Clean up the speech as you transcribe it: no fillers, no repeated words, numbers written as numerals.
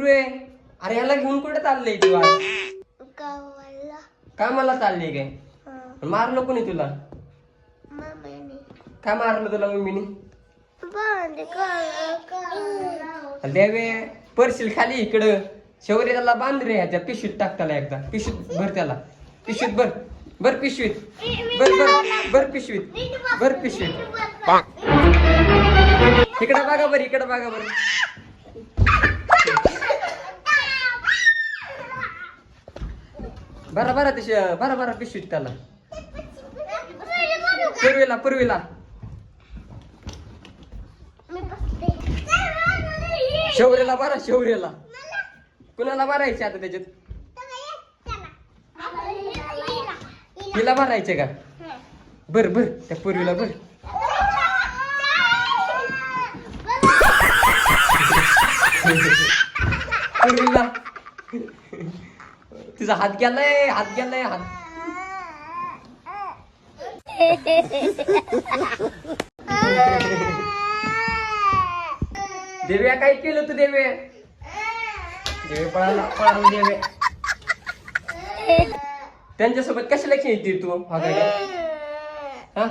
पूर्वे, अरे याला घेऊन कुठे चाललंय तू आज? कामाला चालली काय? मारलं कोणी तुला? काय मारलं तुला मम्मीने? देवे परशील खाली इकडं. शौर्य त्याला बांध रे, ह्याच्या पिशवीत टाक त्याला एकदा. पिशवीत भर त्याला, पिशवीत भर. भर पिशवीत, भर भर भर पिशवीत, भर पिशवीत. इकडे बघा बरं, इकडे बघा बरं. बरा बरा बरा बरा पिशवीत त्याला. पूर्वीला पूर्वीला शौर्याला बरा, शौर्याला. कुणाला भरायचे आता त्याच्यात? हिला भरायचे का? बर बर, त्या पूर्वीला भर. पूर्वीला तिचा हात गेलाय, हात गेलाय, हात. देव्या काय केलं तू? देवे देवे पळाला, पळाला देवे. त्यांच्यासोबत कशाला खेळते तू? हा